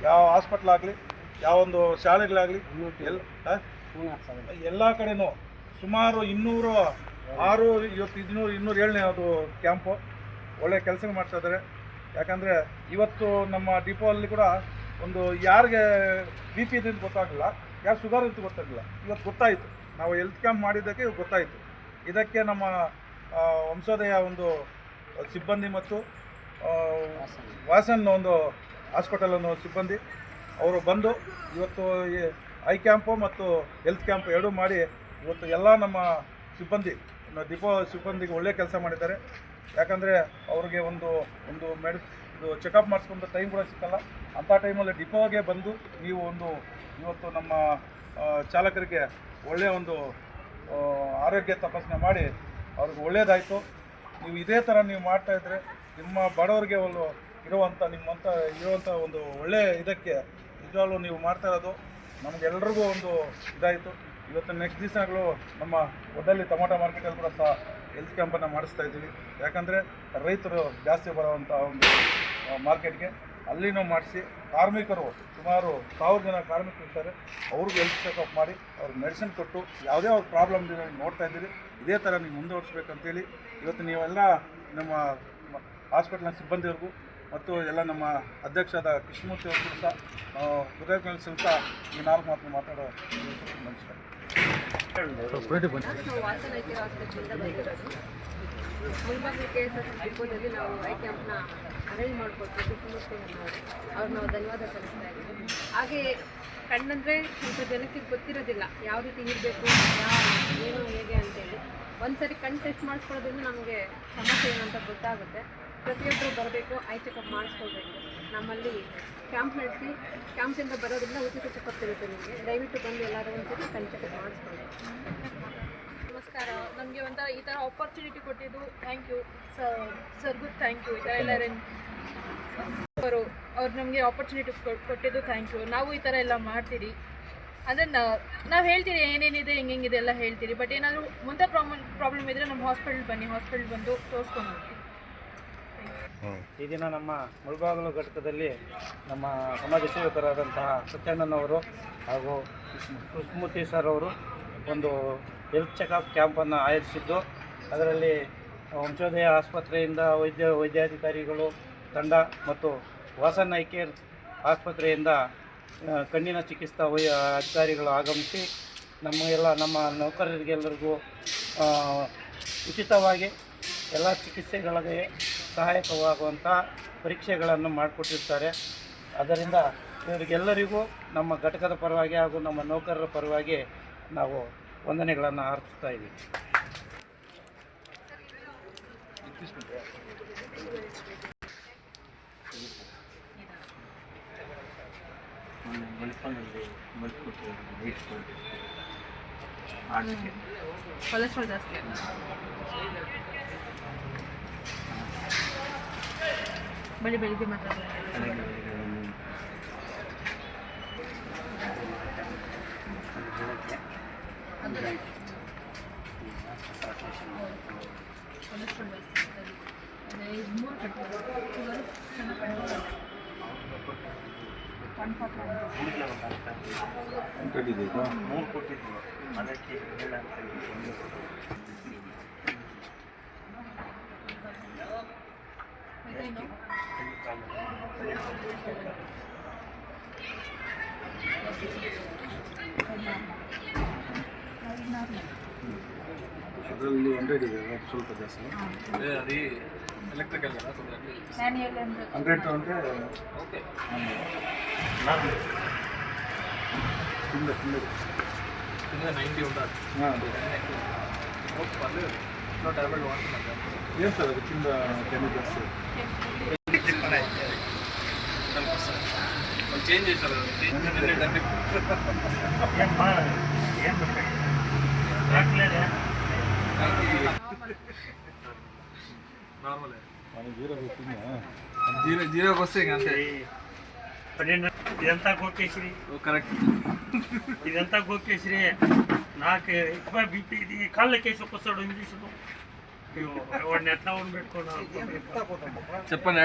ಯಾವ ಹಾಸ್ಪಿಟ್ಲ್ ಆಗಲಿ, ಯಾವೊಂದು ಶಾಲೆಗಳಾಗಲಿ ಎಲ್ಲ ಕಡೆನೂ ಸುಮಾರು 206 ಇವತ್ತು 207ನೇ ಅದು ಕ್ಯಾಂಪು ಒಳ್ಳೆ ಕೆಲಸ ಮಾಡ್ತಾ ಇದ್ದಾರೆ. ಯಾಕಂದರೆ ಇವತ್ತು ನಮ್ಮ ಡಿಪೋಲ್ಲಿ ಕೂಡ ಒಂದು ಯಾರಿಗೆ ಬಿ ಪಿ ಇದೆ ಅಂತ ಗೊತ್ತಾಗಲಿಲ್ಲ, ಯಾರು ಶುಗರ್ ಅಂತ ಗೊತ್ತಾಗಲಿಲ್ಲ. ಇವತ್ತು ಗೊತ್ತಾಯಿತು, ನಾವು ಹೆಲ್ತ್ ಕ್ಯಾಂಪ್ ಮಾಡಿದ್ದಕ್ಕೆ ಗೊತ್ತಾಯಿತು. ಇದಕ್ಕೆ ನಮ್ಮ ವಂಶೋದಯ ಒಂದು ಸಿಬ್ಬಂದಿ ಮತ್ತು ವಾಸನ್ ಒಂದು ಹಾಸ್ಪಿಟಲ್ ಅನ್ನೋ ಸಿಬ್ಬಂದಿ ಅವರು ಬಂದು ಇವತ್ತು ಐ ಕ್ಯಾಂಪು ಮತ್ತು ಹೆಲ್ತ್ ಕ್ಯಾಂಪ್ ಎರಡೂ ಮಾಡಿ ಇವತ್ತು ಎಲ್ಲ ನಮ್ಮ ಸಿಬ್ಬಂದಿ ಡಿಪೋ ಸಿಬ್ಬಂದಿಗೆ ಒಳ್ಳೆ ಕೆಲಸ ಮಾಡಿದ್ದಾರೆ. ಯಾಕಂದರೆ ಅವ್ರಿಗೆ ಒಂದು ಇದು ಚೆಕಪ್ ಮಾಡಿಸ್ಕೊಂಡು ಟೈಮ್ ಕೂಡ ಸಿಕ್ಕಲ್ಲ. ಅಂಥ ಟೈಮಲ್ಲಿ ಡಿಪೋಗೆ ಬಂದು ನೀವು ಇವತ್ತು ನಮ್ಮ ಚಾಲಕರಿಗೆ ಒಳ್ಳೆಯ ಒಂದು ಆರೋಗ್ಯ ತಪಾಸಣೆ ಮಾಡಿ ಅವ್ರಿಗೆ ಒಳ್ಳೆಯದಾಯಿತು. ನೀವು ಇದೇ ಥರ ನೀವು ಮಾಡ್ತಾಯಿದ್ರೆ ನಿಮ್ಮ ಬಡವರಿಗೆ ಇರುವಂಥ ಒಂದು ಒಳ್ಳೆಯ ಇದಕ್ಕೆ ನಿಜವಾಗ್ಲೂ ನೀವು ಮಾಡ್ತಾ ಇರೋದು ನಮಗೆಲ್ರಿಗೂ ಒಂದು ಇದಾಯಿತು. ಇವತ್ತು ನೆಕ್ಸ್ಟ್ ದಿವಸಗಳು ನಮ್ಮ ಒಡ್ಡಲ್ಲಿ ಟೊಮಾಟೊ ಮಾರ್ಕೆಟಲ್ಲಿ ಕೂಡ ಸಹ ಹೆಲ್ತ್ ಕ್ಯಾಂಪನ್ನು ಮಾಡಿಸ್ತಾ ಇದ್ದೀವಿ. ಯಾಕಂದರೆ ರೈತರು ಜಾಸ್ತಿ ಬರೋವಂಥ ಒಂದು ಮಾರ್ಕೆಟ್ಗೆ ಅಲ್ಲಿನೂ ಮಾಡಿಸಿ ಕಾರ್ಮಿಕರು ಸುಮಾರು 1000 ಜನ ಕಾರ್ಮಿಕರು ಇರ್ತಾರೆ, ಅವ್ರಿಗೆ ಹೆಲ್ತ್ ಚೆಕಪ್ ಮಾಡಿ ಅವ್ರಿಗೆ ಮೆಡಿಸಿನ್ ಕೊಟ್ಟು ಯಾವುದೇ ಅವ್ರ ಪ್ರಾಬ್ಲಮ್ ಇದೆ ನೋಡ್ತಾ ಇದ್ದೀರಿ. ಇದೇ ಥರ ನೀವು ಮುಂದುವರಿಸ್ಬೇಕಂತೇಳಿ ಇವತ್ತು ನೀವೆಲ್ಲ ನಮ್ಮ ಹಾಸ್ಪಿಟ್ಲಿನ ಸಿಬ್ಬಂದಿಯವ್ರಿಗೂ ಮತ್ತು ಎಲ್ಲ ನಮ್ಮ ಅಧ್ಯಕ್ಷರಾದ ಕೃಷ್ಣಮೂರ್ತಿ ಅವ್ರಿಗೂ ಸಹ ಹೃದಯದಲ್ಲಿ ಸಹಿತ ಈ 4 ಮಾತು ಮಾತಾಡೋ ನಮಸ್ಕಾರ. ಮುಲ್ಬಾಗಿಲು KSS ಡಿಪೋದಲ್ಲಿ ನಾವು ಐ ಕ್ಯಾಂಪ್ನ ಅರೇಂಜ್ ಮಾಡಿಕೊಡ್ತೀವಿ. ಅವ್ರು ನಾವು ಧನ್ಯವಾದ ಸಲ್ಲಿಸ್ತಾ ಇದ್ದೀವಿ. ಹಾಗೆ ಕಣ್ಣಂದರೆ ಸ್ವಲ್ಪ ಜನಕ್ಕೆ ಗೊತ್ತಿರೋದಿಲ್ಲ ಯಾವ ರೀತಿ ಇರಬೇಕು, ಏನು ಹೇಗೆ ಅಂತೇಳಿ. ಒಂದು ಸರಿ ಕಣ್ಣು ಟೆಸ್ಟ್ ಮಾಡಿಸ್ಕೊಳ್ಳೋದ್ರಿಂದ ನಮಗೆ ಸಮಸ್ಯೆ ಏನು ಅಂತ ಗೊತ್ತಾಗುತ್ತೆ. ಪ್ರತಿಯೊಬ್ಬರು ಬರಬೇಕು, ಐ ಚೆಕಪ್ ಮಾಡಿಸ್ಕೊಳ್ಬೇಕು. ನಮ್ಮಲ್ಲಿ ಕ್ಯಾಂಪ್ ನಡೆಸಿ ಕ್ಯಾಂಪಿಂದ ಬರೋದ್ರಿಂದ ಉಚಿತ ಚೆಕಪ್ ಇರುತ್ತೆ. ನಿಮಗೆ ದಯವಿಟ್ಟು ಬಂದು ಎಲ್ಲರೂ ಒಂದ್ಸರಿ ಕಣ್ಣು ಚೆಕಪ್ ಮಾಡಿಸ್ಕೊಳ್ಬೇಕು. ನಮಸ್ಕಾರ. ನಮಗೆ ಈ ಥರ ಆಪರ್ಚುನಿಟಿ ಕೊಟ್ಟಿದ್ದು ಥ್ಯಾಂಕ್ ಯು ಸರ್ಗೂ ಥ್ಯಾಂಕ್ ಯು. ಈ ಥರ ಎಲ್ಲ ಅವ್ರು ನಮಗೆ ಆಪರ್ಚುನಿಟಿ ಕೊಟ್ಟಿದ್ದು ಥ್ಯಾಂಕ್ ಯು. ನಾವು ಈ ಥರ ಎಲ್ಲ ಮಾಡ್ತೀರಿ ಅಂದರೆ ನಾವು ಹೇಳ್ತೀರಿ ಏನೇನಿದೆ ಹೆಂಗಿದೆ ಎಲ್ಲ ಹೇಳ್ತೀರಿ. ಬಟ್ ಏನಾದರೂ ಮುಂದೆ ಪ್ರಾಬ್ಲಮ್ ಇದ್ದರೆ ನಮ್ಮ ಹಾಸ್ಪಿಟಲ್ ಬಂದು ತೋರಿಸ್ಕೊಂಡು ಹೋಗ್ತೀವಿ. ಈ ದಿನ ನಮ್ಮ ಮುಳಬಾಗಿಲು ಘಟಕದಲ್ಲಿ ನಮ್ಮ ಸಮಾಜ ಸೇವಕರಾದಂತಹ ಸತ್ಯಾನಂದನವರು ಹಾಗೂ ಕೃಷ್ಣಮೂರ್ತಿ ಸರ್ ಅವರು ಒಂದು ಹೆಲ್ತ್ ಚೆಕಪ್ ಕ್ಯಾಂಪನ್ನು ಆಯೋಜಿಸಿದ್ದು, ಅದರಲ್ಲಿ ವಂಶೋದಯ ಆಸ್ಪತ್ರೆಯಿಂದ ವೈದ್ಯಾಧಿಕಾರಿಗಳು ತಂಡ ಮತ್ತು ವಾಸನ್ ಐ ಕೇರ್ ಆಸ್ಪತ್ರೆಯಿಂದ ಕಣ್ಣಿನ ಚಿಕಿತ್ಸಾ ಅಧಿಕಾರಿಗಳು ಆಗಮಿಸಿ ನಮ್ಮ ನೌಕರರಿಗೆಲ್ಲರಿಗೂ ಉಚಿತವಾಗಿ ಎಲ್ಲ ಚಿಕಿತ್ಸೆಗಳಿಗೆ ಸಹಾಯಕವಾಗುವಂಥ ಪರೀಕ್ಷೆಗಳನ್ನು ಮಾಡಿಕೊಟ್ಟಿರ್ತಾರೆ. ಅದರಿಂದ ಇವರಿಗೆಲ್ಲರಿಗೂ ನಮ್ಮ ಘಟಕದ ಪರವಾಗಿ ಹಾಗೂ ನಮ್ಮ ನೌಕರರ ಪರವಾಗಿ ನಾವು ವಂದನೆಗಳನ್ನು ಅರ್ಪಿಸ್ತಾ ಇದ್ದೀವಿ. ಕೊಲೆಸ್ಟ್ರಾಲ್ ಜಾಸ್ತಿ ಬೆಳಿಗ್ಗೆ ಮಾತ್ರ ಅದರಲ್ಲಿ 100 ಇದೆ, ಸ್ವಲ್ಪ ಜಾಸ್ತಿ. అది ఎలక్ట్రికల్ కదా, 100 అంటే ఓకే. కింద 90 ఉండాలి. పర్లేదు, ఇంట్లో టాబ్లెట్ వాడుతున్నాను. ఏం సార్ అది కింద కెమికల్స్ చేంజ్ చేశారు నార్మల్ జీరోకి వస్తే ఇంక అంతే. ఇదంతా గోకేశ్రీ కరెక్ట్. ఇదంతా గోకేశ్రీ. నాకు ఎక్కువ బీపీ ఇది కాళ్ళకేసి ఒక్కసారి ఇంగ్లీష్ వాడిని ఎట్లా ఉండి పెట్టుకున్నాను చెప్పండి.